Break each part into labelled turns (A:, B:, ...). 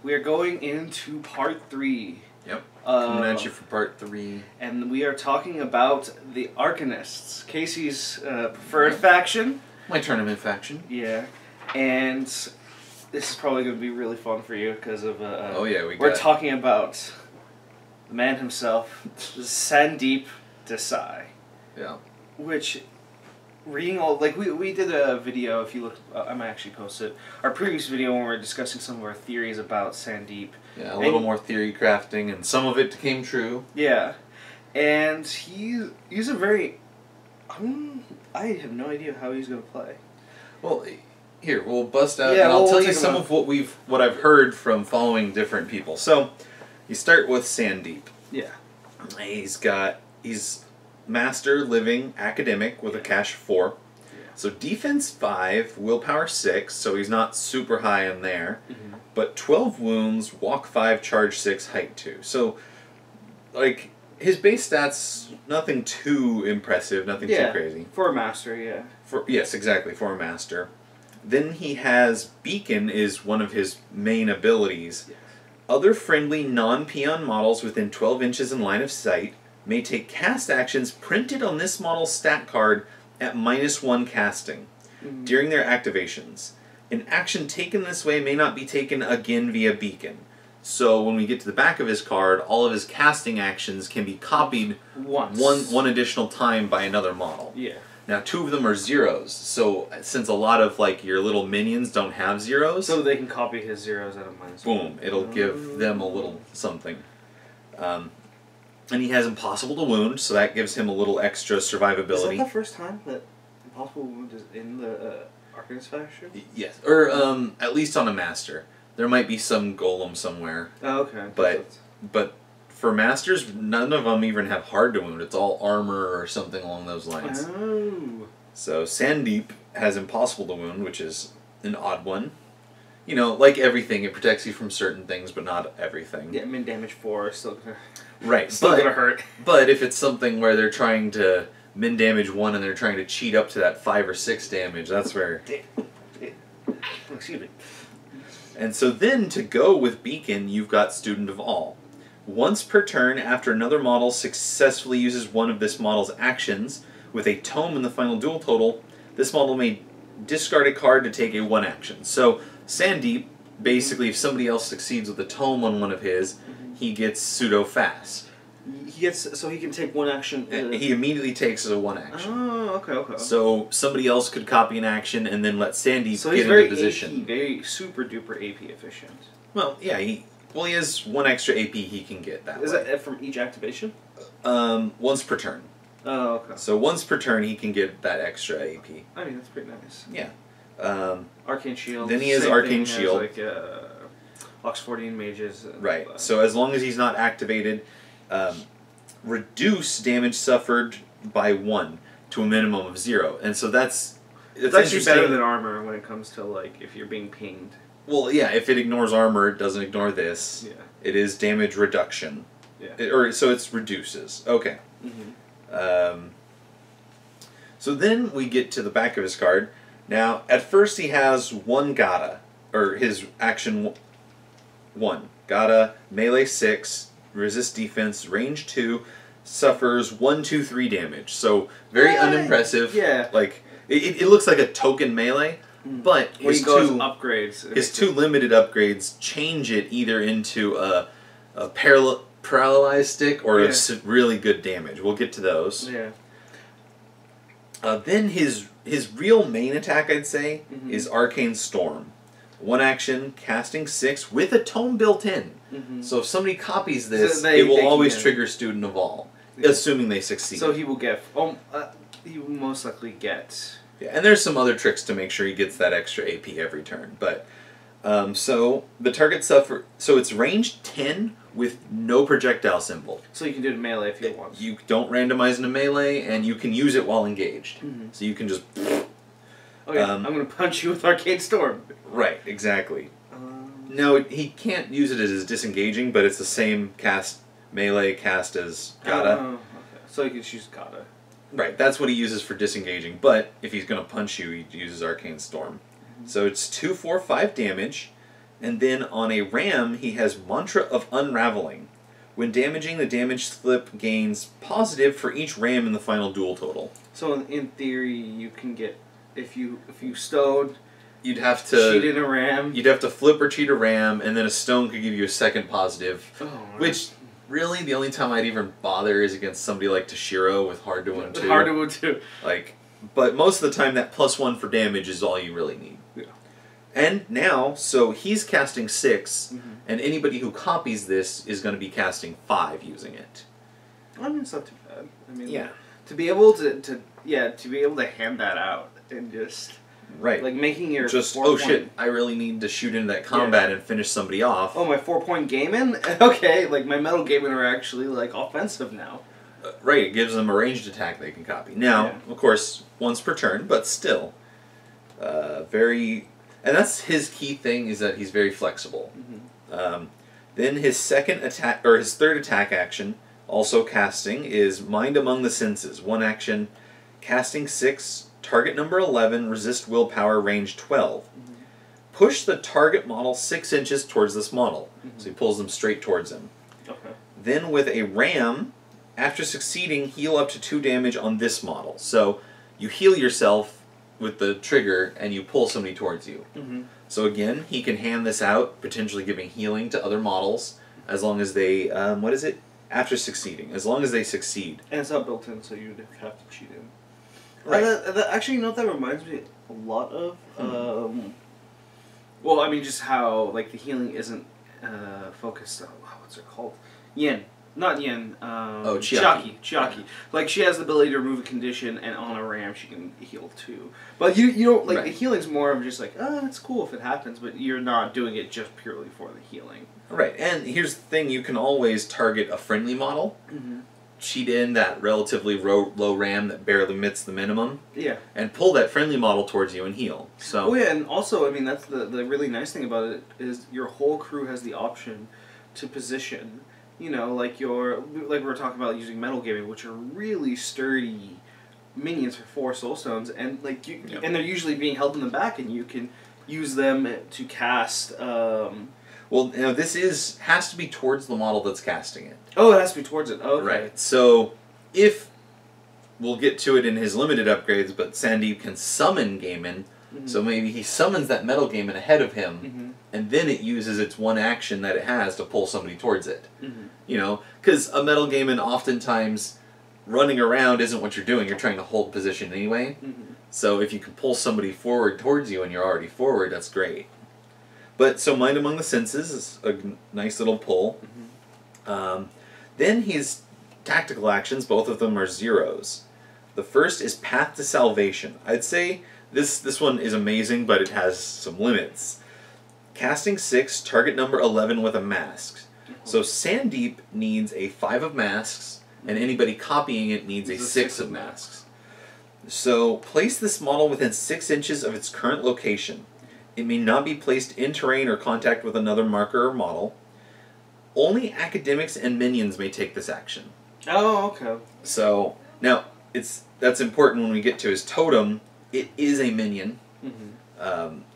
A: we are going into part 3.
B: Yep. Coming at you for part 3.
A: And we are talking about the Arcanists, Casey's preferred faction.
B: My tournament faction.
A: Yeah. And this is probably going to be really fun for you because of...
B: oh yeah,
A: we're talking about the man himself, SANDEEP Desai.
B: Yeah.
A: Which... reading all, like, we did a video, if you look, I might actually post it, our previous video when we were discussing some of our theories about SANDEEP.
B: Yeah, a little more theory crafting, and some of it came true.
A: Yeah, and he's a very, I have no idea how he's going to play.
B: Well, here, we'll bust out,
A: yeah,
B: and I'll
A: we'll
B: tell you some of what I've heard from following different people. So, you start with SANDEEP.
A: Yeah.
B: He's Master, Living, Academic with a cash 4. Yeah. So defense 5, willpower 6, so he's not super high in there. Mm-hmm. But 12 wounds, walk 5, charge 6, height 2. So, like, his base stats, nothing too impressive, nothing too crazy.
A: For a Master, yeah.
B: Yes, exactly, for a Master. Then he has Beacon is one of his main abilities. Yes. Other friendly non-peon models within 12 inches in line of sight may take cast actions printed on this model's stat card at -1 casting during their activations. An action taken this way may not be taken again via Beacon. So when we get to the back of his card, all of his casting actions can be copied one additional time by another model.
A: Yeah.
B: Now 2 of them are zeros, so since a lot of like your little minions don't have zeros,
A: so they can copy his zeros at a -1.
B: Boom! It'll give them a little something. And he has Impossible to Wound, so that gives him a little extra survivability.
A: Is that the first time that Impossible to Wound is in the Arcanist faction?
B: Yes, or at least on a Master. There might be some Golem somewhere.
A: Oh, okay.
B: But for Masters, none of them even have Hard to Wound. It's all armor or something along those lines.
A: Oh.
B: So SANDEEP has Impossible to Wound, which is an odd one. You know, like everything, it protects you from certain things, but not everything.
A: Yeah, min damage 4 is still gonna...
B: Right,
A: still gonna hurt.
B: But if it's something where they're trying to min damage 1 and they're trying to cheat up to that 5 or 6 damage, that's where...
A: Excuse me.
B: And so then, to go with Beacon, you've got Student of All. Once per turn, after another model successfully uses one of this model's actions, with a tome in the final duel total, this model may discard a card to take a 1 action. So, SANDEEP, basically, if somebody else succeeds with a tome on one of his, he gets pseudo-fast.
A: So he can take 1 action...
B: He immediately takes a 1 action.
A: Oh, okay.
B: So somebody else could copy an action and then let SANDEEP get into position.
A: Very super duper AP efficient.
B: Well, yeah, he has 1 extra AP he can get that
A: Is
B: way.
A: that from each activation?
B: Once per turn.
A: Oh, okay.
B: So once per turn he can get that extra AP.
A: I mean, that's pretty nice.
B: Yeah.
A: Arcane Shield.
B: Then he has Arcane Shield.
A: Like, Oxfordian Mages.
B: Right. So as long as he's not activated, reduce damage suffered by 1 to a minimum of 0. And so it's
A: actually better than armor when it comes to, like, if you're being pinged.
B: Well, yeah, if it ignores armor, it doesn't ignore this.
A: Yeah.
B: It is damage reduction.
A: Yeah.
B: So it's reduces. Okay.
A: Mm-hmm.
B: So then we get to the back of his card. Now, at first he has 1 Gata, or his action 1. Gata, melee 6, resist defense, range 2, suffers 1, 2, 3 damage. So, very unimpressive.
A: Yeah.
B: Like, it looks like a token melee, but his
A: upgrades.
B: His 2 limited upgrades change it either into a paralyzed stick or a really good damage. We'll get to those.
A: Yeah.
B: Then his real main attack, I'd say, is Arcane Storm. 1 action, casting 6 with a tome built in. So if somebody copies this, it will always trigger Student of All, assuming they succeed.
A: So he will get... he will most likely get...
B: Yeah, and there's some other tricks to make sure he gets that extra AP every turn. But so the target so it's range 10 with no projectile symbol.
A: So you can do it in melee if you want.
B: You don't randomize into melee, and you can use it while engaged. So you can just...
A: Okay, I'm going to punch you with Arcane Storm.
B: Right, exactly. No, he can't use it as disengaging, but it's the same melee cast as Gata.
A: Okay. So you can choose Gata.
B: Right, that's what he uses for disengaging, but if he's going to punch you, he uses Arcane Storm. So it's 2, 4, 5 damage, And then on a ram, he has Mantra of Unraveling. When damaging, the damage slip gains positive for each ram in the final duel total.
A: So in theory, you can get, if you stone,
B: you'd have to
A: cheat in a ram.
B: You'd have to flip or cheat a ram, and then a stone could give you a second positive.
A: Oh,
B: which, really, the only time I'd even bother is against somebody like Toshiro with hard to win 2.
A: Hard to win 2.
B: Like, but most of the time, that +1 for damage is all you really need.
A: Yeah.
B: And now, so he's casting 6, and anybody who copies this is going to be casting 5 using it.
A: I mean, it's not too bad. I mean,
B: yeah,
A: to be able to be able to hand that out and just like making your
B: just shit, I really need to shoot into that combat and finish somebody off.
A: Oh, my 4-point Gaiman? Okay, like my metal Gaiman are actually like offensive now.
B: Right, it gives them a ranged attack they can copy. Now, of course, once per turn, but still, very. And that's his key thing, is that he's very flexible. Then his second attack, or his third attack action, also casting, is Mind Among the Senses. 1 action, casting 6, target number 11, resist willpower, range 12. Push the target model 6 inches towards this model. So he pulls them straight towards him.
A: Okay.
B: Then with a ram, after succeeding, heal up to 2 damage on this model. So you heal yourself with the trigger, and you pull somebody towards you. So again, he can hand this out, potentially giving healing to other models, as long as they, what is it? After succeeding, as long as they succeed.
A: And it's not built in, so you'd have to cheat in.
B: Right.
A: Actually, you know what that reminds me a lot of? Well, I mean, just how, like, the healing isn't focused on, what's it called? Yin. Not Yin. Chiaki. Like, she has the ability to remove a condition, and on a ram she can heal too. But you don't, like, the healing's more of just like, it's cool if it happens, but you're not doing it just purely for the healing.
B: Right, and here's the thing, you can always target a friendly model, cheat in that relatively low ram that barely meets the minimum, and pull that friendly model towards you and heal. So.
A: Oh yeah, and also, I mean, that's the really nice thing about it, is your whole crew has the option to position. You know, like we were talking about using metal gaming, which are really sturdy minions for 4 soul stones, and like and they're usually being held in the back, and you can use them to cast.
B: Well, now this has to be towards the model that's casting it.
A: Oh, it has to be towards it. Oh, okay.
B: Right. So if we'll get to it in his limited upgrades, but SANDEEP can summon Gaiman. So maybe he summons that metal Gaiman ahead of him, and then it uses its 1 action that it has to pull somebody towards it. You know, because a metal Gaiman oftentimes running around isn't what you're doing. You're trying to hold position anyway. So if you can pull somebody forward towards you and you're already forward, that's great. But so Mind Among the Senses is a nice little pull. Then his tactical actions, both of them are 0s. The first is Path to Salvation. I'd say this one is amazing, but it has some limits. Casting 6, target number 11 with a mask. So SANDEEP needs a 5 of masks, and anybody copying it needs a 6 of masks. So place this model within 6 inches of its current location. It may not be placed in terrain or contact with another marker or model. Only academics and minions may take this action.
A: Oh, okay.
B: So now that's important when we get to his totem. It is a minion,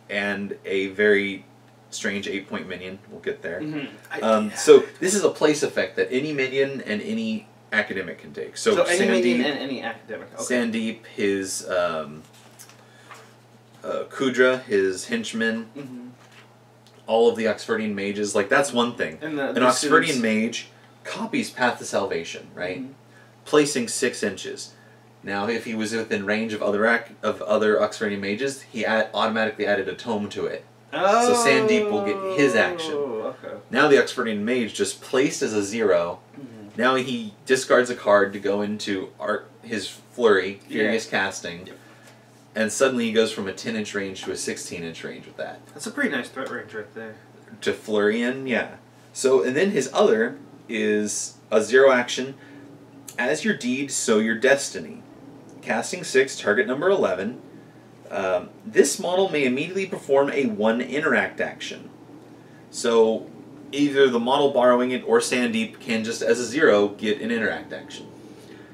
B: and a very strange 8-point minion. We'll get there. So this is a place effect that any minion and any academic can take. So
A: any minion and any academic. Okay.
B: SANDEEP, his Kudra, his henchmen, all of the Oxfordian mages. Like, that's one thing.
A: And
B: an Oxfordian mage copies Path to Salvation, right? Placing 6 inches. Now, if he was within range of other Oxfordian mages, he automatically added a tome to it. So SANDEEP will get his action.
A: Okay.
B: Now the Oxfordian mage just placed as a 0. Now he discards a card to go into his flurry, furious casting, and suddenly he goes from a 10-inch range to a 16-inch range with that.
A: That's a pretty nice threat range right there.
B: To flurry in, yeah. So, and then his other is a 0 action. As your deed, so your destiny. Casting 6, target number 11. This model may immediately perform a 1 interact action. So either the model borrowing it or SANDEEP can just, as a 0, get an interact action.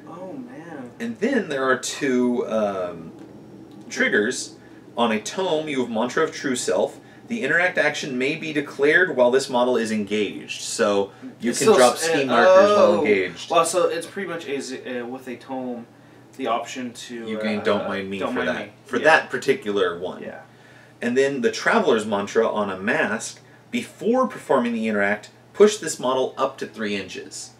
A: Oh, man.
B: And then there are 2 triggers. On a tome, you have Mantra of True Self. The interact action may be declared while this model is engaged. So you can drop ski markers while engaged.
A: Well, so it's pretty much with a tome, the option to...
B: You gain Don't Mind Me for that. For
A: yeah.
B: that particular one.
A: Yeah.
B: And then the Traveler's Mantra on a mask, before performing the interact, push this model up to 3 inches.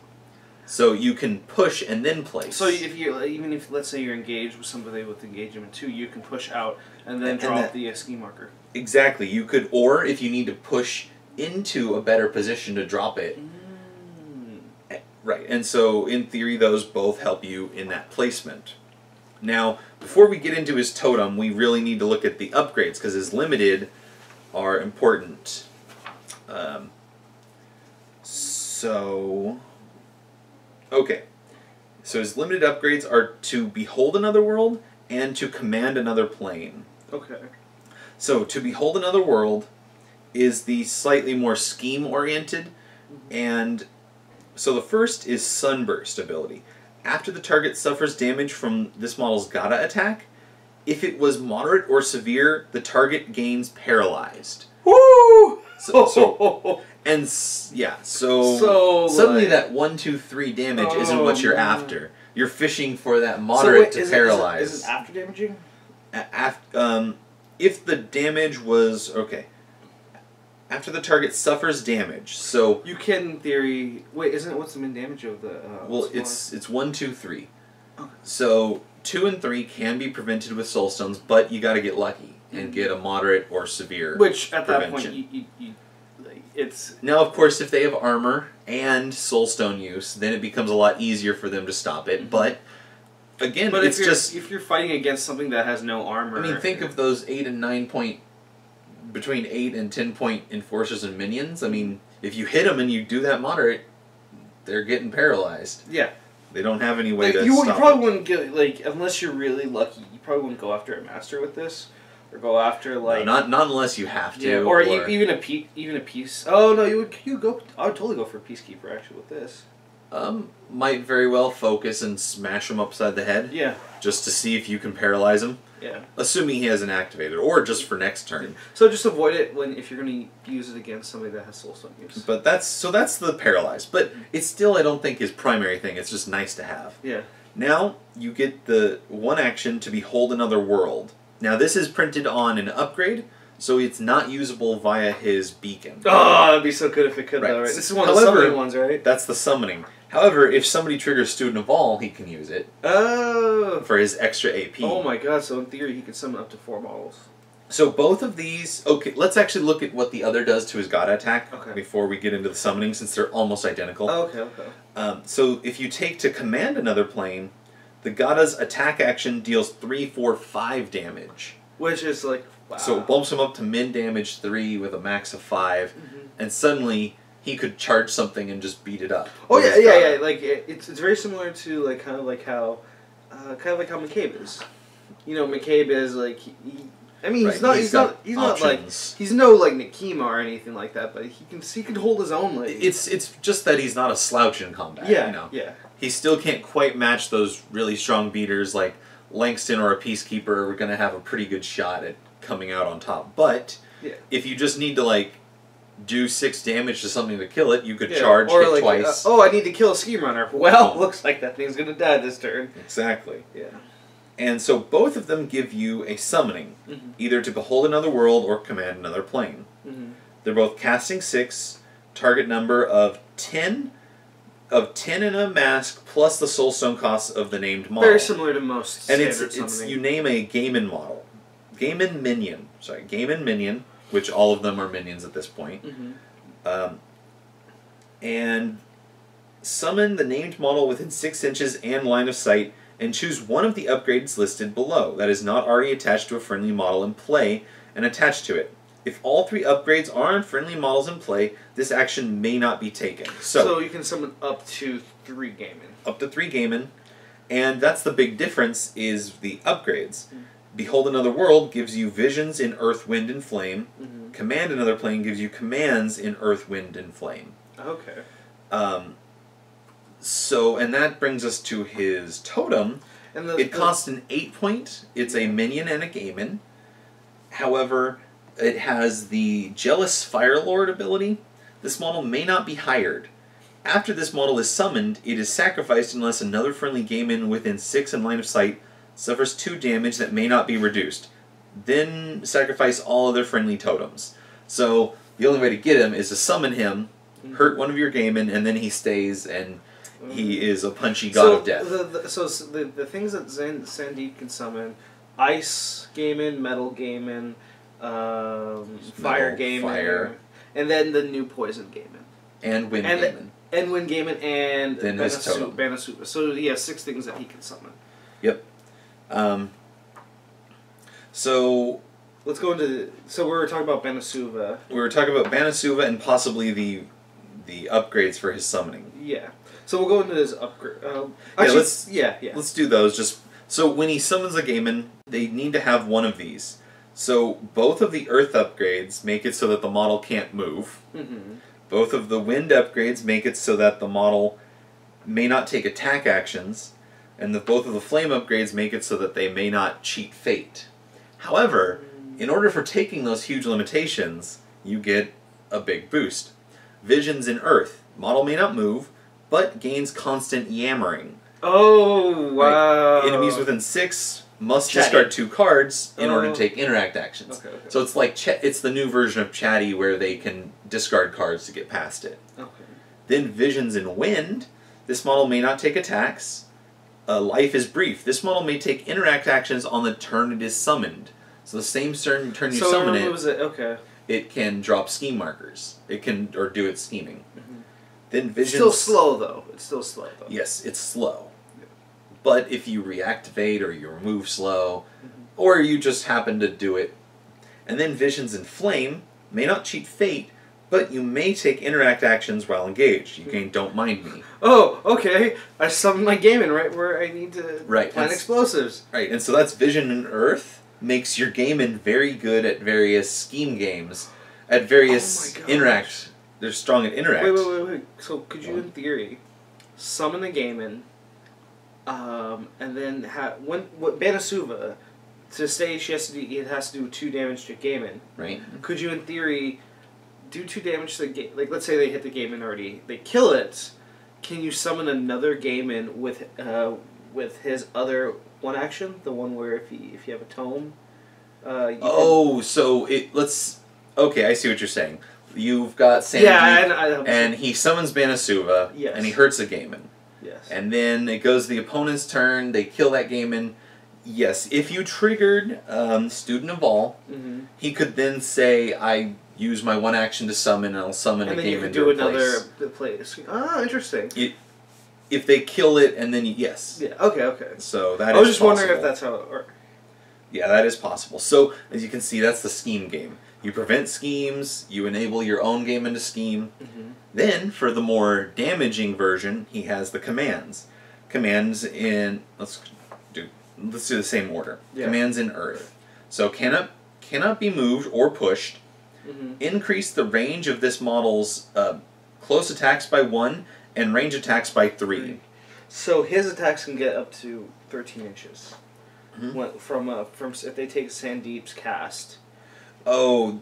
B: So you can push and then place.
A: So even if let's say you're engaged with somebody with engagement 2, you can push out and then drop the ski marker.
B: Exactly. You could, or if you need to push into a better position to drop it. Right. And so in theory, those both help you in that placement. Now, before we get into his totem, we really need to look at the upgrades because his limited are important. Okay. So his limited upgrades are to behold another world and to command another plane.
A: Okay.
B: So to behold another world is the slightly more scheme-oriented, and so the first is Sunburst ability. After the target suffers damage from this model's Gata attack, if it was moderate or severe, the target gains paralyzed.
A: Woo!
B: So suddenly
A: like,
B: that 1, 2, 3 damage isn't what you're after. You're fishing for that moderate to paralyze.
A: Is it after damaging?
B: If the damage was after the target suffers damage, so
A: you can in theory isn't it what's the min damage of the?
B: Well, it's 1, 2, 3. Okay. So 2 and 3 can be prevented with soul stones, but you got to get lucky and get a moderate or severe.
A: Which at
B: prevention.
A: that point it's
B: now of course if they have armor and soul stone use, then it becomes a lot easier for them to stop it. But again, it's just
A: if you're fighting against something that has no armor.
B: I mean, think of those 8 and 9 point, between 8 and 10 point enforcers and minions. I mean, if you hit them and you do that moderate, they're getting paralyzed.
A: Yeah.
B: They don't have any way to
A: you
B: stop
A: probably wouldn't get, unless you're really lucky, you probably wouldn't go after a master with this. Or go after,
B: no, not unless you have to.
A: Yeah, or even a piece. Oh, no, I would totally go for a Peacekeeper, actually, with this.
B: Might very well focus and smash him upside the head.
A: Yeah. Just
B: to see if you can paralyze him.
A: Yeah.
B: Assuming he has an activator, or just for next turn.
A: So just avoid it if you're going to use it against somebody that has Soulstone use.
B: But that's the paralyze. But it's still, I don't think, his primary thing. It's just nice to have.
A: Yeah.
B: Now you get the one action to behold another world. Now this is printed on an upgrade, so it's not usable via his beacon.
A: Oh, that'd be so good if it could, though, right? This is one of the summoning ones, right?
B: That's the summoning. However, if somebody triggers Student of All, he can use it.
A: Oh!
B: For his extra AP.
A: Oh my god, so in theory he could summon up to 4 models.
B: So both of these... Okay, let's actually look at what the other does to his God attack before we get into the summoning, since they're almost identical.
A: Oh, okay.
B: So if you take to command another plane, the Gada's attack action deals 3, 4, 5 damage.
A: Which is like, wow.
B: So it bumps him up to min damage 3 with a max of 5, and suddenly he could charge something and just beat it up.
A: Oh yeah. Like it's very similar to kind of like how McCabe is. You know, McCabe is like he's no like Nikima or anything like that, but he can hold his own. Like
B: it's just that he's not a slouch in combat.
A: Yeah,
B: you know?
A: Yeah.
B: He still can't quite match those really strong beaters like Langston or a Peacekeeper are going to have a pretty good shot at coming out on top. But if you just need to do 6 damage to something to kill it, you could charge, hit twice.
A: I need to kill a Scheme Runner. Well, looks like that thing's going to die this turn.
B: Exactly.
A: Yeah.
B: And so both of them give you a summoning, either to behold another world or command another plane. They're both casting 6, target number of 10 in a mask plus the soulstone costs of the named model.
A: Very similar to most
B: and
A: standard
B: it's
A: summoning.
B: you name a Gaiman model. Gaiman minion, which all of them are minions at this point. And summon the named model within 6 inches and line of sight, and choose one of the upgrades listed below that is not already attached to a friendly model in play, and attach to it. If all 3 upgrades are on friendly models in play, this action may not be taken.
A: So you can summon up to 3 Gaiman.
B: Up to 3 Gaiman, and that's the big difference, is the upgrades. Behold Another World gives you visions in Earth, Wind, and Flame. Command Another Plane gives you commands in Earth, Wind, and Flame.
A: Okay.
B: And that brings us to his totem. And it costs an 8 point. It's a minion and a Gaiman. However, it has the Jealous Firelord ability. This model may not be hired. After this model is summoned, it is sacrificed unless another friendly game-in within 6 in line of sight suffers 2 damage that may not be reduced. Then sacrifice all other friendly totems. So the only way to get him is to summon him, hurt one of your game-in, and then he stays, and he is a punchy god of death.
A: The things that SANDEEP can summon: ice game-in, metal game-in, fire game-in, and then the new poison game-in.
B: And wind game-in.
A: And wind game-in, and
B: then his totem.
A: Banasuba. So he has 6 things that he can summon.
B: Yep. So
A: let's go into. So we were talking about Banasuba.
B: We were talking about Banasuba and possibly the upgrades for his summoning.
A: Yeah. So we'll go into his upgrade.
B: Let's do those. Just so when he summons a Gaiman, they need to have one of these. So both of the Earth upgrades make it so that the model can't move.
A: Mm-hmm.
B: Both of the Wind upgrades make it so that the model may not take attack actions, and both of the Flame upgrades make it so that they may not cheat fate. However, in order for taking those huge limitations, you get a big boost. Visions in Earth. Model may not move, but gains constant yammering.
A: Oh, wow.
B: Right? Enemies within 6 must discard 2 cards in order to take interact actions.
A: Okay.
B: So it's like it's the new version of Chatty where they can discard cards to get past it.
A: Okay.
B: Then Visions in Wind. This model may not take attacks. Life is Brief. This model may take interact actions on the turn it is summoned. So the same turn you summon it can drop scheme markers. It can do its scheming.
A: Mm-hmm.
B: Then Visions.
A: It's still slow though.
B: Yes, it's slow. Yeah. But if you reactivate or you remove slow, or you just happen to do it, and then Visions in Flame may not cheat fate, but you may take interact actions while engaged. You gain Don't Mind Me.
A: Oh, okay. I summoned my Gaiman right where I need to plant explosives.
B: Right, and so that's Vision in Earth. Makes your Gaiman very good at various scheme games, at various interact. They're strong at interact.
A: Wait. So could you, in theory, summon a Gaiman, and then what Banasuba, to stay, it has to do 2 damage to Gaiman.
B: Right.
A: Could you, in theory, do 2 damage to the like? Let's say they hit the Gaiman already, they kill it. Can you summon another Gaiman with his other one action, the one where if you have a tome?
B: Okay, I see what you're saying. You've got SANDEEP, and he summons Banasuba, and he hurts a Gaiman.
A: Yes.
B: And then it goes the opponent's turn, they kill that Gaiman. Yes, if you triggered Student of All, he could then say, I use my one action to summon, and I'll summon a Gaiman to replace. And then you could do
A: another place. Ah, interesting.
B: If they kill it, and then yes.
A: Yeah, okay.
B: So that is
A: I was just
B: possible.
A: wondering if that's how it works.
B: Yeah, that is possible. So, as you can see, that's the scheme game. You prevent schemes, you enable your own game into scheme. Then, for the more damaging version, he has the commands. Commands in... Let's do the same order. Yeah. Commands in Earth. So, cannot be moved or pushed. Increase the range of this model's close attacks by 1 and range attacks by 3.
A: So his attacks can get up to 13 inches. From if they take SANDEEP's cast.
B: Oh,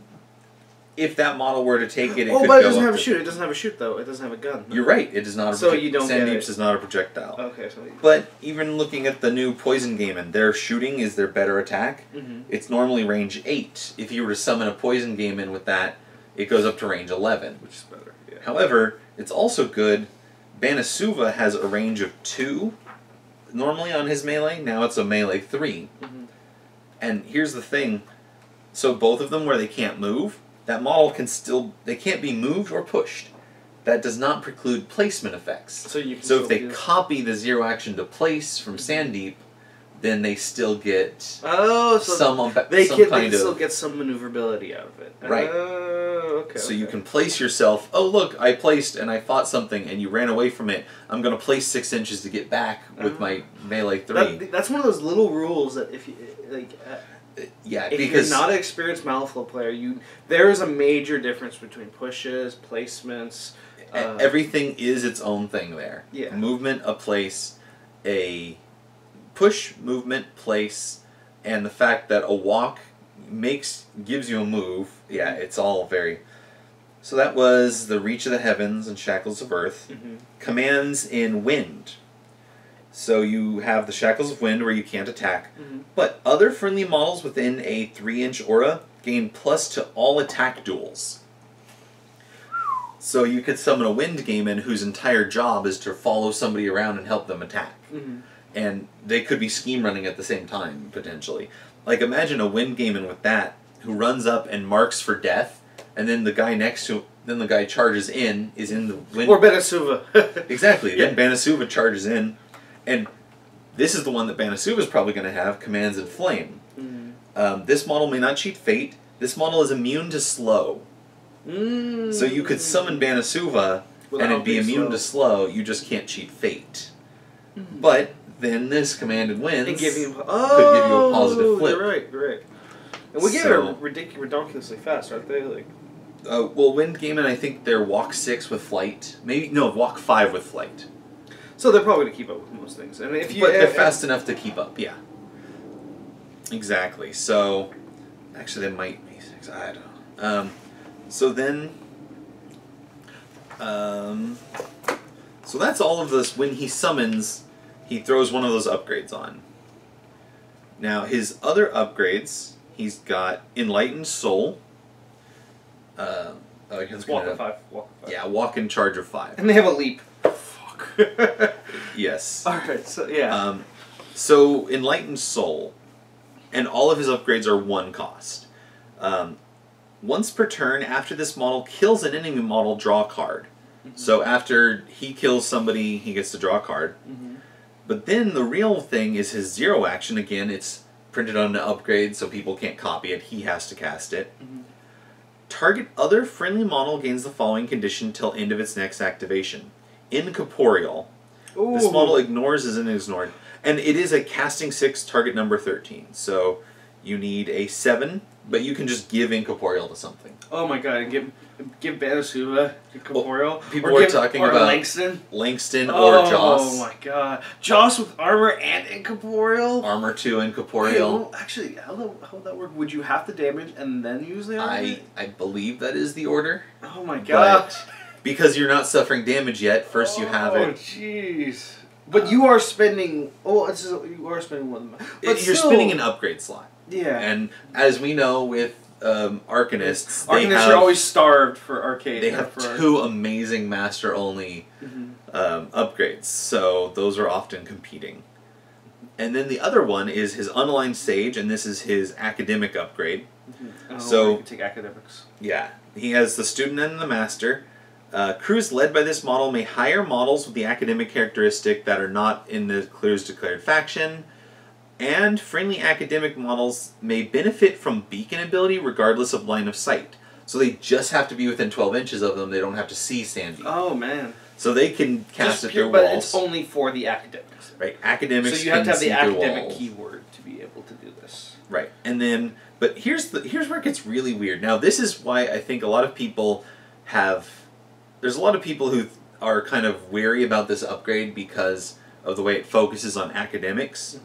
B: if that model were to take it,
A: but it doesn't have a shoot. It doesn't have a shoot though. It doesn't have a gun.
B: You're right. It does not.
A: So you don't get it.
B: SANDEEP's is not a projectile.
A: Okay.
B: But even looking at the new Poison Gaiman, their shooting is their better attack. It's normally range 8. If you were to summon a Poison Gaiman with that, it goes up to range 11,
A: which is better. Yeah.
B: However, it's also good. Banasuba has a range of 2. Normally on his melee, now it's a melee 3. And here's the thing, so both of them where they can't move, that model they can't be moved or pushed. That does not preclude placement effects. So if they copy the 0 action to place from SANDEEP, then they still get
A: they can still get some maneuverability out of it.
B: Right.
A: Okay.
B: So you can place yourself, oh look, I placed and I fought something and you ran away from it. I'm going to place 6 inches to get back with my melee 3.
A: That's one of those little rules that if you, if you're not an experienced Malifaux player, there is a major difference between pushes, placements.
B: Everything is its own thing there.
A: Yeah.
B: Movement, a place, a push, movement, place, and the fact that a walk gives you a move. Yeah, it's all very... So that was the Reach of the Heavens and Shackles of Earth. Commands in Wind. So you have the Shackles of Wind where you can't attack, but other friendly models within a 3-inch aura gain plus to all attack duels. So you could summon a Wind Gaiman whose entire job is to follow somebody around and help them attack. And they could be scheme running at the same time, potentially. Like, imagine a Wind Gaiman with that, who runs up and marks for death, and then the guy next to him, then the guy charges in, is in the wind...
A: Or Banasuva.
B: Exactly. Yeah. Then Banasuva charges in, and this is the one that Banasuva is probably going to have, Commands in Flame. This model may not cheat Fate. This model is immune to slow. So you could summon Banasuva, and it'd be immune to slow, you just can't cheat Fate. But then this Command in Winds could give you a positive flip.
A: You're right, you're right. And we get it ridiculously fast, aren't they? Like,
B: well, Wind Gaiman, I think they're Walk 6 with Flight. Maybe, no, Walk 5 with Flight.
A: So they're probably going to keep up with most things. And if you,
B: but they're fast enough to keep up, yeah. Exactly. So, actually, they might be 6. I don't know. So then... so that's all of this. When he summons, he throws one of those upgrades on. Now, his other upgrades, he's got Enlightened Soul.
A: It's walk of 5. Walk of 5.
B: Yeah, walk in charge of 5.
A: And they have a leap. Fuck.
B: Yes.
A: Alright, so yeah.
B: So, Enlightened Soul, and all of his upgrades are 1 cost. Once per turn, after this model kills an enemy model, draw a card. So after he kills somebody, he gets to draw a card. But then the real thing is his 0 action. Again, it's printed on an upgrade, so people can't copy it. He has to cast it. Target other friendly model gains the following condition till end of its next activation. Incorporeal. Ooh. This model ignores is ignored. And it is a casting 6, target number 13. So you need a 7, but you can just give Incorporeal to something.
A: Oh my god, give Banasuva Incorporeal.
B: People are talking about Langston or Joss.
A: Oh my god. Joss with armor and Incorporeal?
B: Armor 2 Incorporeal.
A: Well, actually, how would that work? Would you have to damage and then use the armor?
B: I believe that is the order.
A: Oh my god.
B: But because you're not suffering damage yet, first you have it.
A: Oh jeez. But you are spending... Oh, you are spending one of them. But
B: you're spending an upgrade slot.
A: Yeah.
B: And as we know with Arcanists,
A: Arcanists are always starved for arcade.
B: They have 2 amazing master-only upgrades, so those are often competing. And then the other one is his Unaligned Sage, and this is his academic upgrade.
A: Oh,
B: so
A: you can take academics.
B: Yeah. He has the Student and the Master. Crews led by this model may hire models with the academic characteristic that are not in the Clear's declared faction. And friendly academic models may benefit from beacon ability regardless of line of sight. So they just have to be within 12 inches of them. They don't have to see SANDEEP.
A: Oh, man.
B: So they can cast at their walls.
A: But it's only for the academics.
B: Right. Academics.
A: So you have to have the academic keyword to be able to do this.
B: Right. And then, but here's where it gets really weird. Now, this is why I think a lot of people there's a lot of people who are kind of wary about this upgrade because of the way it focuses on academics.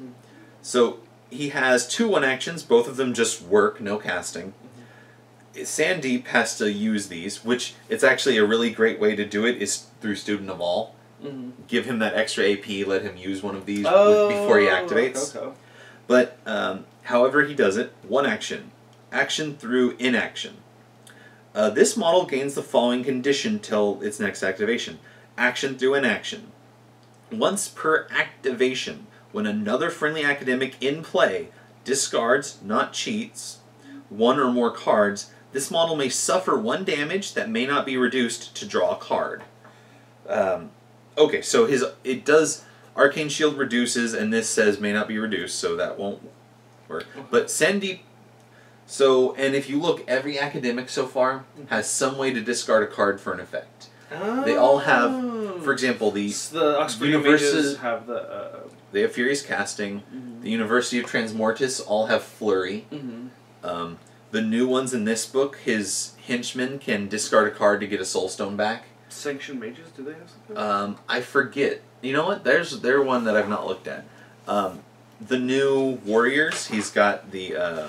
B: So he has 2 1-actions, both of them just work, no casting. SANDEEP has to use these, which it's actually a really great way to do it is through Student of All. Give him that extra AP, let him use one of these before he activates. Okay. But however he does it, 1 action. Action through inaction. This model gains the following condition till its next activation. Action through inaction. Once per activation, when another friendly academic in play discards, not cheats, 1 or more cards, this model may suffer 1 damage that may not be reduced to draw a card. Okay, so it does Arcane Shield reduces, and this says may not be reduced, so that won't work. But SANDEEP. So, and if you look, every academic so far has some way to discard a card for an effect. They all have, for example, the
A: Oxford Mages have the...
B: they have Furious Casting. The University of Transmortis all have Flurry. The new ones in this book, his henchmen can discard a card to get a Soulstone back.
A: Sanctioned Mages, do they have something?
B: I forget. You know what? They're one that I've not looked at. The new Warriors, he's got the...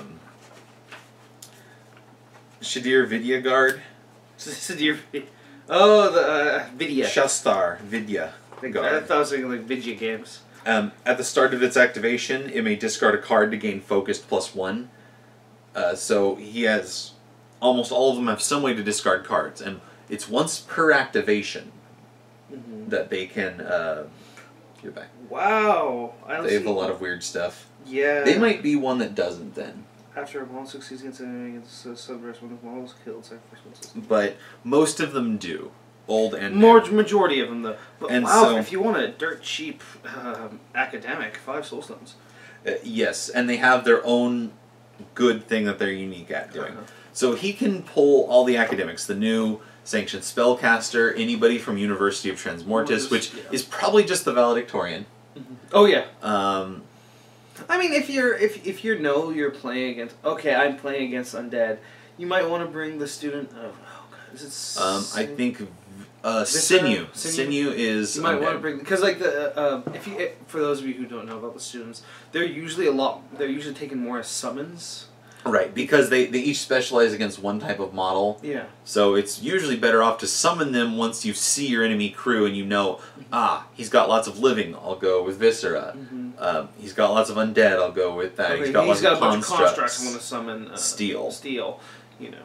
B: Shadir Vidya Guard.
A: Sadir. Oh, the Vidya.
B: Shastar Vidya
A: I
B: Guard.
A: thought I was thinking like Vidya games.
B: At the start of its activation, it may discard a card to gain focused +1. So he has... Almost all of them have some way to discard cards, and it's once per activation that they can... Get back.
A: Wow.
B: They have a lot of weird stuff.
A: Yeah.
B: They might be one that doesn't then.
A: After a model succeeds against an enemy against a subverse, one of the models killed, sacrifice one system.
B: But most of them do. Old and
A: Majority of them, though. But
B: and
A: wow,
B: so,
A: if you want a dirt cheap academic, 5 soulstones.
B: Yes, and they have their own good thing that they're unique at doing. So he can pull all the academics, the new sanctioned spellcaster, anybody from University of Transmortis, which is probably just the valedictorian.
A: Oh yeah. I mean, if you know you're playing against, okay, I'm playing against undead, you might want to bring the student of, oh god, is it?
B: I think Sinew. Sinew is.
A: You might want to bring, because like for those of you who don't know about the students, they're usually taken more as summons.
B: Right, because they each specialize against one type of model.
A: Yeah.
B: So it's usually better off to summon them once you see your enemy crew and you know, he's got lots of living, I'll go with Viscera. He's got lots of undead, I'll go with that.
A: Okay,
B: he's got
A: a bunch of
B: constructs,
A: I want to summon
B: Steel.
A: Steel, you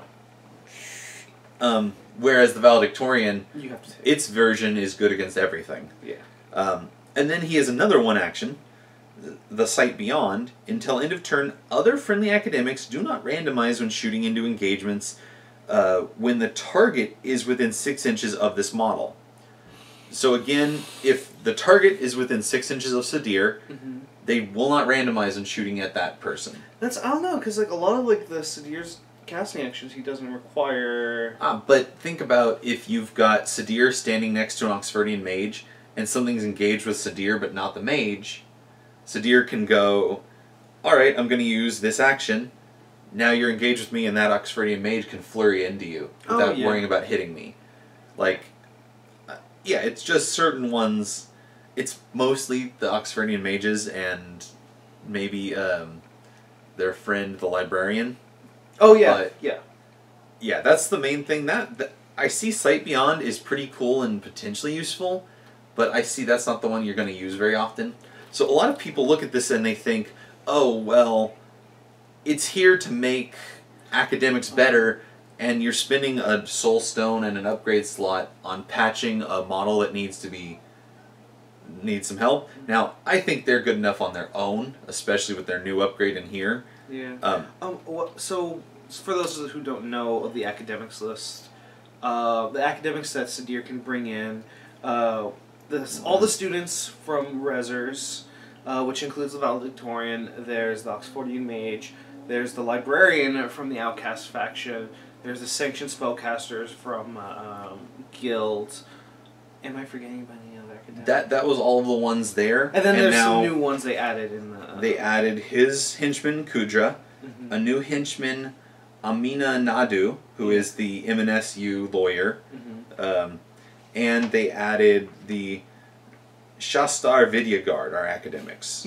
A: know.
B: Whereas the valedictorian,
A: You have to take
B: its version is good against everything.
A: Yeah.
B: And then he has another one action. The Sight Beyond. Until end of turn, other friendly academics do not randomize when shooting into engagements when the target is within 6 inches of this model. So again, if the target is within 6 inches of Sadir, they will not randomize when shooting at that person.
A: I don't know, because like a lot of like the Sadir's casting actions, he doesn't require...
B: But think about if you've got Sadir standing next to an Oxfordian mage, and something's engaged with Sadir but not the mage... Sadir can go, alright, I'm going to use this action. Now you're engaged with me and that Oxfordian mage can flurry into you without worrying about hitting me. Like, yeah, it's just certain ones. It's mostly the Oxfordian mages and maybe their friend, the librarian.
A: Oh, yeah,
B: but,
A: yeah.
B: Yeah, that's the main thing. That I see Sight Beyond is pretty cool and potentially useful, but I see that's not the one you're going to use very often. So a lot of people look at this and they think, oh, well, it's here to make academics better, and you're spending a soul stone and an upgrade slot on patching a model that needs some help. Now, I think they're good enough on their own, especially with their new upgrade in here.
A: Yeah. So, for those who don't know of the academics list, the academics that Sadir can bring in, all the students from Resers, which includes the valedictorian, there's the Oxfordian mage, there's the librarian from the Outcast faction, there's the sanctioned spellcasters from guilds. Am I forgetting about any other academics?
B: That was all of the ones there.
A: And then there's some new ones they added in the...
B: They added his henchman, Kudra, a new henchman, Amina Nadu, who is the MNSU lawyer, and they added the Shastar Vidya Guard, our academics.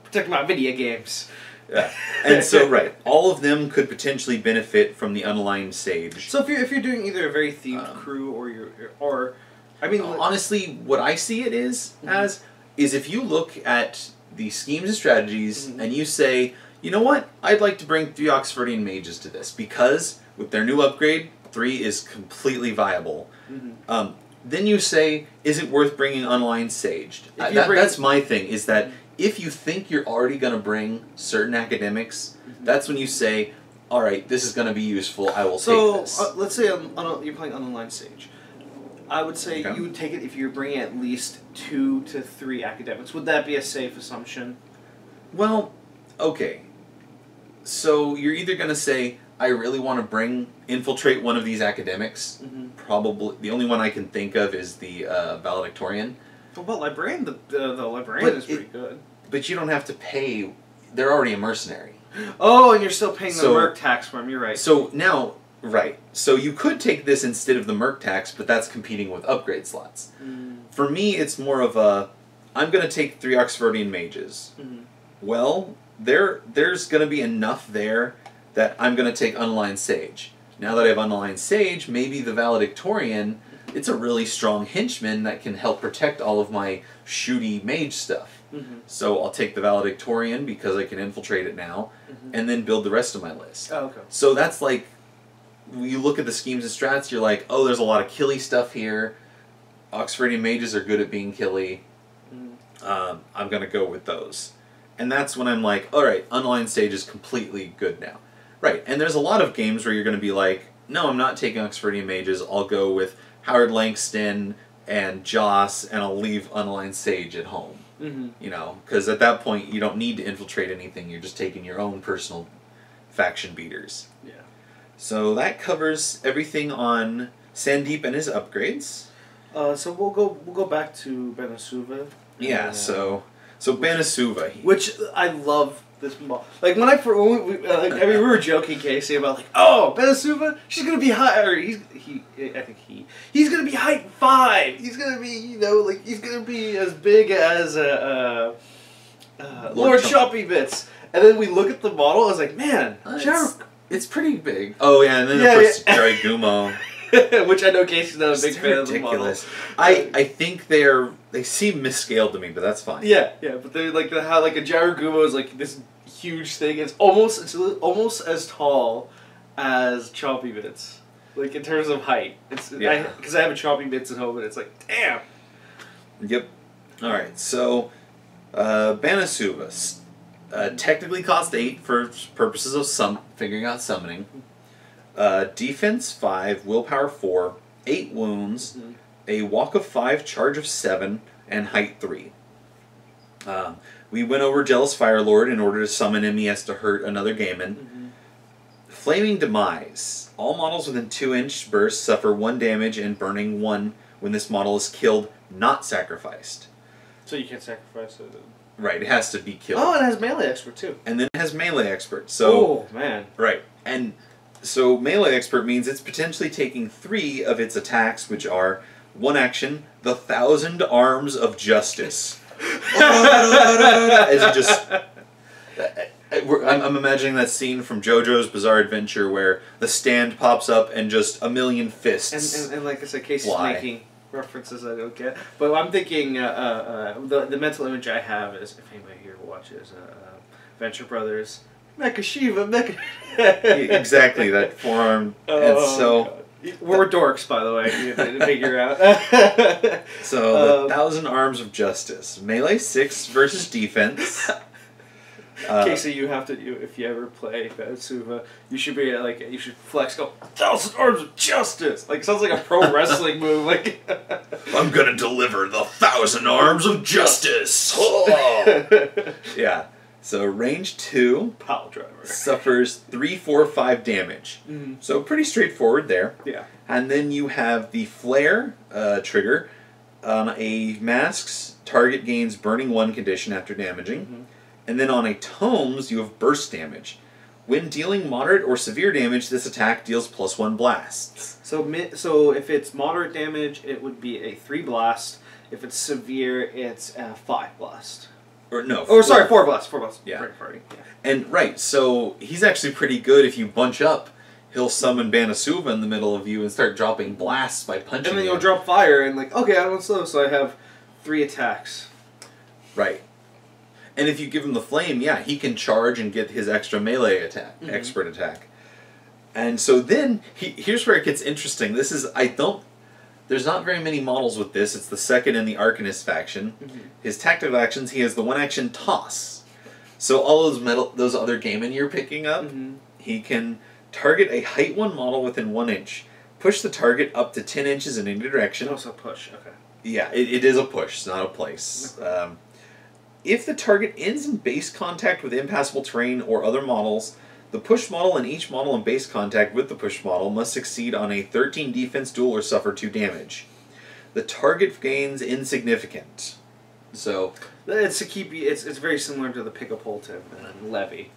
A: Protect my video games.
B: Yeah. And so, right, all of them could potentially benefit from the unaligned sage.
A: So if you're doing either a very themed crew or I mean,
B: honestly, what I see it is if you look at the schemes and strategies and you say, you know what, I'd like to bring 3 Oxfordian mages to this because with their new upgrade, 3 is completely viable. Then you say, is it worth bringing unaligned saged? That's my thing, is that if you think you're already going to bring certain academics, that's when you say, alright, this is going to be useful, I will take this.
A: So, let's say you're playing unaligned sage. I would say you would take it if you're bringing at least 2 to 3 academics. Would that be a safe assumption?
B: Well, okay. So you're either going to say, I really want to infiltrate one of these academics. Probably, the only one I can think of is the valedictorian.
A: What about librarian? The librarian is pretty good.
B: But you don't have to pay, they're already a mercenary.
A: Oh, and you're still paying the merc tax for him, you're right.
B: So now, right, so you could take this instead of the merc tax, but that's competing with upgrade slots. For me, it's more of a, I'm going to take 3 Oxfordian mages. Well, there's going to be enough there that I'm going to take Unaligned Sage. Now that I have Unaligned Sage, maybe the Valedictorian, it's a really strong henchman that can help protect all of my shooty mage stuff. So I'll take the Valedictorian because I can infiltrate it now, and then build the rest of my list.
A: Oh, okay.
B: So that's like, you look at the schemes and strats, you're like, oh, there's a lot of killy stuff here. Oxfordian mages are good at being killy. I'm going to go with those. And that's when I'm like, alright, Unaligned Sage is completely good now. Right, and there's a lot of games where you're going to be like, no, I'm not taking Oxfordian mages, I'll go with Howard Langston and Joss, and I'll leave Unaligned Sage at home. You know, because at that point you don't need to infiltrate anything, you're just taking your own personal faction beaters.
A: Yeah.
B: So that covers everything on SANDEEP and his upgrades.
A: So we'll go back to Benasuva.
B: Yeah, so Benasuva,
A: which I love this model. Like when I we were joking, Casey, about like, oh, Benasuva, she's gonna be high, or he's gonna be height 5. He's gonna be, you know, like he's gonna be as big as Lord Choppy Bits. And then we look at the model, I was like, man,
B: it's pretty big. Oh yeah, and then of course Jerry Gumo.
A: Which I know Casey's not a big fan of the model.
B: I think they seem misscaled to me, but that's fine.
A: Yeah, but they're like how like a Jaragumo is like this huge thing. It's almost as tall as Choppy Bits, like in terms of height. It's because I have a Choppy Bits at home, and it's like, damn.
B: Yep. All right, so Benasuva technically cost 8 for purposes of figuring out summoning. Defense 5, willpower 4, 8 wounds, a walk of 5, charge of 7, and height 3. We went over Jealous Firelord in order to summon him. He has to hurt another Gaiman. Flaming Demise. All models within 2-inch bursts suffer 1 damage and burning 1 when this model is killed, not sacrificed.
A: So you can't sacrifice it.
B: Right, it has to be killed.
A: Oh, it has melee expert too.
B: And then it has melee expert. So,
A: oh man.
B: Right, and so melee expert means it's potentially taking 3 of its attacks, which are 1 action, the 1,000 Arms of Justice. As you just, I'm imagining that scene from JoJo's Bizarre Adventure where the stand pops up and just a million fists.
A: And like I said, Casey's making references I don't get. But I'm thinking the mental image I have is, if anybody here watches Venture Brothers. Mecha Shiva,
B: exactly, that forearm. And so
A: God. We're dorks, by the way, you to figure out.
B: So, the 1,000 Arms of Justice. Melee 6 versus defense.
A: Casey, you have to, if you ever play Benasuva, you should be like, you should flex, go, 1,000 Arms of Justice! Like, sounds like a pro wrestling move. Like,
B: I'm gonna deliver the 1,000 Arms of Justice! Yeah. So range 2
A: Pile driver
B: suffers 3, 4, 5 damage. So pretty straightforward there.
A: Yeah.
B: And then you have the flare trigger. On a masks, target gains burning 1 condition after damaging. And then on a tomes, you have burst damage. When dealing moderate or severe damage, this attack deals +1 blasts.
A: So if it's moderate damage, it would be a 3 blast. If it's severe, it's a 5 blast.
B: Or no.
A: Oh, sorry, 4 blasts. 4 blasts.
B: Yeah.
A: Right.
B: And right, so he's actually pretty good if you bunch up. He'll summon Benasuva in the middle of you and start dropping blasts by punching.
A: And then you'll drop fire and like, okay, I'm slow, so I have 3 attacks.
B: Right. And if you give him the flame, yeah, he can charge and get his extra melee attack, expert attack. And so then here's where it gets interesting. This is there's not very many models with this. It's the second in the Arcanist faction. His tactical actions, he has the 1 action toss. So all those other Gaiman you're picking up, he can target a height 1 model within 1 inch. Push the target up to 10 inches in any direction.
A: Also push, okay.
B: Yeah, it is a push, it's not a place. If the target ends in base contact with impassable terrain or other models, the push model and each model in base contact with the push model must succeed on a 13 defense duel or suffer 2 damage. The target gains insignificant. So
A: it's it's very similar to the Pick-up Holton and Levy.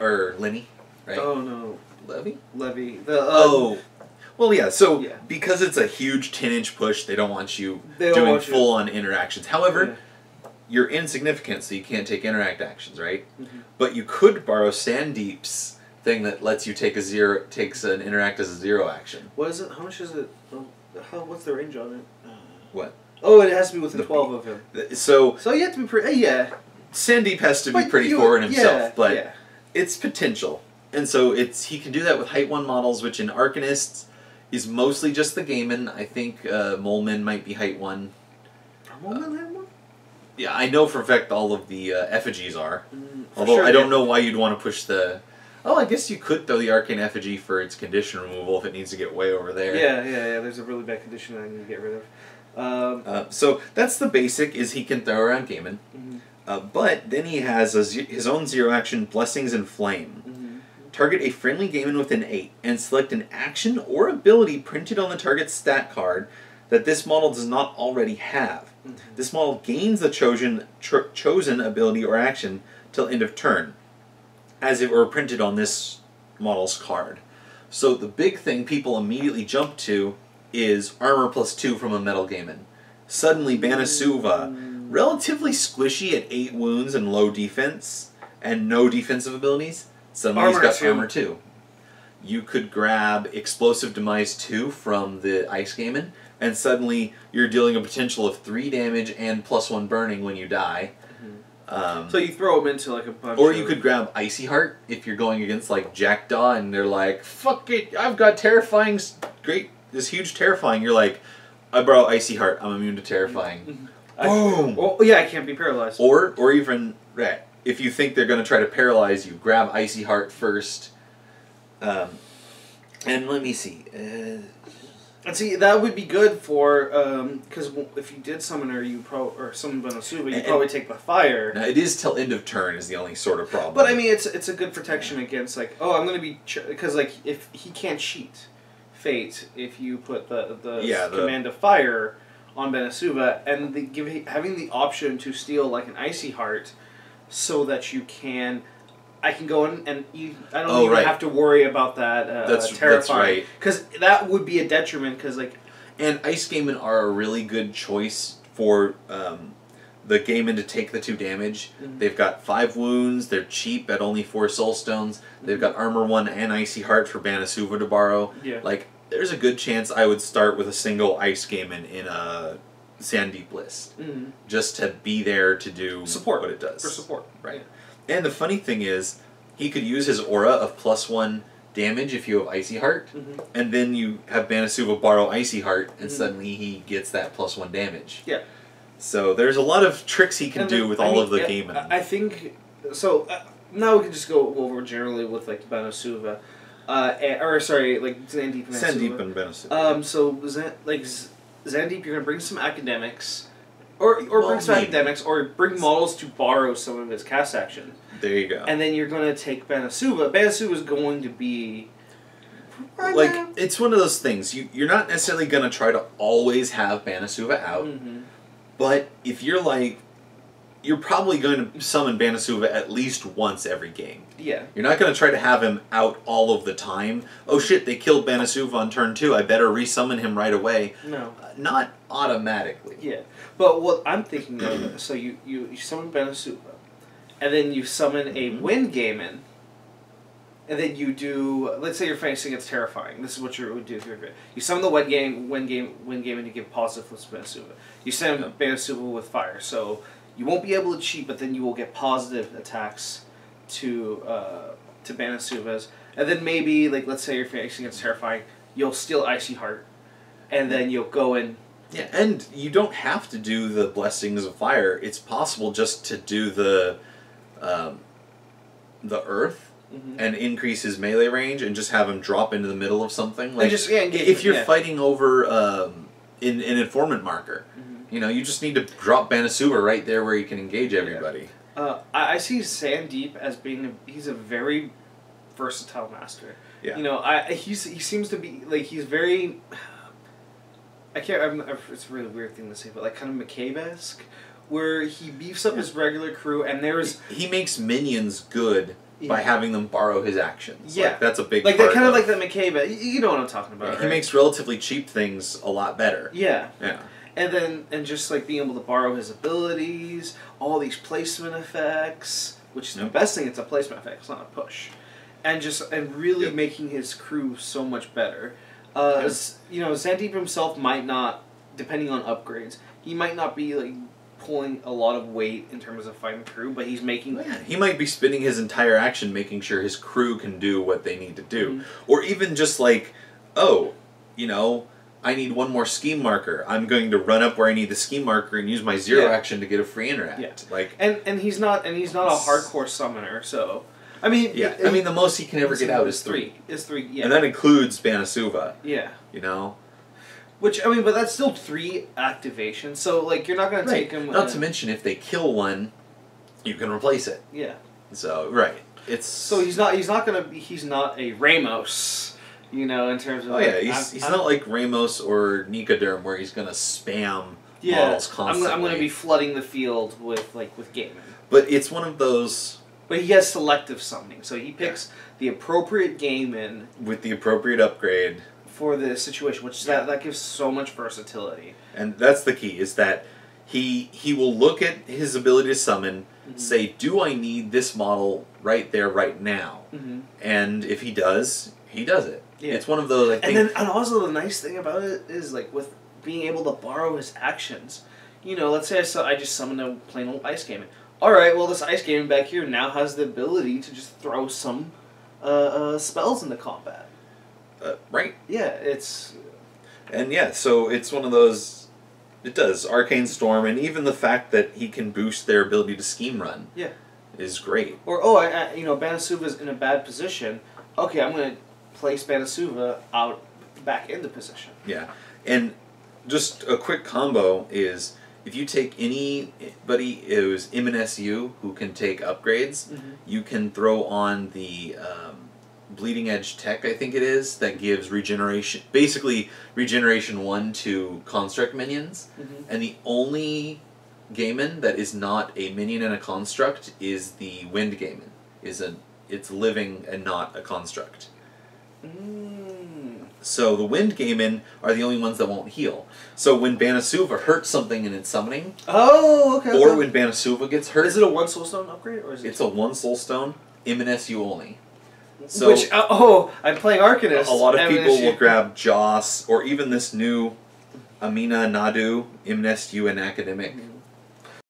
B: Or Lenny, right?
A: Oh no.
B: Levy?
A: Levy.
B: Well, yeah, so because it's a huge 10-inch push, they don't want you doing full-on interactions. However, you're insignificant, so you can't take interact actions, right? But you could borrow SANDEEP's thing that lets you take takes an interact as a 0 action.
A: What is it? How much is it? What's the range on it?
B: What?
A: Oh, it has to be within 12 of him.
B: So
A: you have to be pretty. Yeah.
B: SANDEEP has to be pretty forward himself, but it's potential. And so he can do that with height 1 models, which in Arcanists is mostly just the Gaiman. I think Moleman might be height 1.
A: Are Moleman height 1?
B: Yeah, I know for a fact all of the effigies are. Although
A: sure,
B: I don't know why you'd want to push the... Oh, I guess you could throw the Arcane Effigy for its condition removal if it needs to get way over there.
A: Yeah. There's a really bad condition that I need to get rid of.
B: So that's the basic, is he can throw around Gaiman. But then he has his own 0 action, Blessings and Flame. Target a friendly Gaiman within 8, and select an action or ability printed on the target's stat card that this model does not already have. This model gains the chosen ability or action till end of turn, as it were printed on this model's card. So the big thing people immediately jump to is Armor +2 from a Metal Gaiman. Suddenly Banasuva, relatively squishy at 8 wounds and low defense, and no defensive abilities, suddenly he's got Armor 2. You could grab Explosive Demise 2 from the Ice Gaiman, and suddenly you're dealing a potential of 3 damage and +1 burning when you die.
A: So you throw them into like a bunch
B: Or you could grab Icy Heart if you're going against like Jackdaw and they're like, fuck it, I've got Terrifying, this huge Terrifying. You're like, I borrow Icy Heart, I'm immune to Terrifying. Boom!
A: Well, yeah, I can't be paralyzed.
B: Or even, if you think they're going to try to paralyze you, grab Icy Heart first. And let me see.
A: And see, that would be good for, because if you did summon her, or summon Banasuba, you'd probably take the fire.
B: Now, it is till end of turn is the only sort of problem.
A: But I mean, it's a good protection against, like, I'm going to be, because, like, if he can't cheat Fate, if you put the command of fire on Banasuba, and having the option to steal, like, an Icy Heart, so that I can go in and I don't even have to worry about that Terrifying. That's right. Because that would be a detriment, because, like...
B: And Ice Gaiman are a really good choice for the Gaiman to take the 2 damage. They've got 5 wounds, they're cheap at only 4 Soul Stones, they've got Armor 1 and Icy Heart for Banasuva to borrow.
A: Yeah.
B: Like, there's a good chance I would start with a single Ice Gaiman in a SANDEEP list. Just to be there to do
A: support
B: what it does.
A: For support.
B: Right. And the funny thing is, he could use his aura of +1 damage if you have Icy Heart, and then you have Banasuba borrow Icy Heart, and suddenly he gets that +1 damage.
A: Yeah.
B: So there's a lot of tricks he can do with all of the Gaiman.
A: I think, so now we can just go over generally with, like, Banasuba, like Zandeep and Banasuba.
B: SANDEEP and Banasuba.
A: So, Zandeep, you're going to bring some academics, or bring some academics, or bring models to borrow some of his cast action.
B: There you go.
A: And then you're going to take Banasuba. Banasuba is going to be...
B: Like, it's one of those things. You're not necessarily going to try to always have Banasuba out, but if you're like... You're probably going to summon Banasuba at least once every game.
A: Yeah.
B: You're not going to try to have him out all of the time. Oh shit, they killed Banasuba on turn 2. I better resummon him right away.
A: No.
B: Not automatically.
A: Yeah. But what I'm thinking of, so you summon Banasuba, and then you summon a Wind Gaiman, and then you do, let's say you're facing against Terrifying. This is what you would do. You summon the Wind Gaiman to give positive with Banasuba. You summon Banasuba with Fire, so you won't be able to cheat, but then you will get positive attacks to Banasuba's. And then maybe, like, let's say you're facing against Terrifying, you'll steal Icy Heart, and then you'll go in.
B: Yeah, and you don't have to do the Blessings of Fire. It's possible just to do the Earth and increase his melee range and just have him drop into the middle of something. Like, if you're fighting over an informant marker, you know, you just need to drop Banasuba right there where you can engage everybody.
A: I see SANDEEP as being he's a very versatile master.
B: Yeah.
A: You know, he seems to be, like, he's very... it's a really weird thing to say, but, like, kind of McCabe-esque, where he beefs up his regular crew, and there's...
B: He makes minions good by having them borrow his actions.
A: Yeah.
B: Like, that's a big
A: part.
B: Like,
A: kind of like that McCabe, you know what I'm talking about, right?
B: He makes relatively cheap things a lot better.
A: Yeah.
B: Yeah.
A: And just, like, being able to borrow his abilities, all these placement effects, which is the best thing, it's a placement effect, it's not a push. and really making his crew so much better. You know, SANDEEP himself might not, depending on upgrades, he might not be like pulling a lot of weight in terms of fighting crew, but he's making...
B: He might be spending his entire action making sure his crew can do what they need to do. Or even just like, oh, you know, I need one more scheme marker. I'm going to run up where I need the scheme marker and use my zero action to get a free interact.
A: Yeah.
B: Like,
A: and he's not a hardcore summoner, so... I mean...
B: I mean, the most he can ever get out is 3.
A: Is 3, yeah.
B: And that includes Banasuva.
A: Yeah.
B: You know?
A: Which, I mean, but that's still 3 activations, so, like, you're not going to take him...
B: Not to mention, if they kill one, you can replace it.
A: Yeah.
B: So, right. It's...
A: So he's not a Ramos, you know, in terms of...
B: Oh, yeah, he's not like Ramos or Nicoderm, where he's going to spam models constantly.
A: I'm going to be flooding the field with gaming.
B: But it's one of those...
A: But he has selective summoning, so he picks the appropriate gaming...
B: with the appropriate upgrade...
A: for the situation, which that gives so much versatility.
B: And that's the key, is that he will look at his ability to summon, say, do I need this model right there, right now? And if he does it. Yeah. It's one of those, I think...
A: And also the nice thing about it is, like, with being able to borrow his actions. You know, let's say I just summoned a plain old Ice Gaming. Alright, well, this Ice Gaming back here now has the ability to just throw some spells into combat.
B: Right.
A: Yeah, it's...
B: And yeah, so it's one of those... It does. Arcane Storm, and even the fact that he can boost their ability to scheme run is great.
A: Or, you know, Banasuva's in a bad position. Okay, I'm going to place Banasuva out back into position.
B: Yeah. And just a quick combo is... If you take anybody who's MNSU who can take upgrades, you can throw on the Bleeding Edge Tech, I think it is, that gives regeneration, basically regeneration 1 to construct minions. And the only Gaiman that is not a minion and a construct is the Wind Gaiman. It's living and not a construct. So the Wind Gaiman are the only ones that won't heal. So when Banasuva hurts something in its summoning, or when Banasuva gets hurt...
A: Is it a 1 soulstone upgrade? Or is it...
B: It's a 1 soulstone, MNSU only. So
A: which, I'm playing Arcanists.
B: A lot of people will grab Joss, or even this new Amina Nadu, MNSU and Academic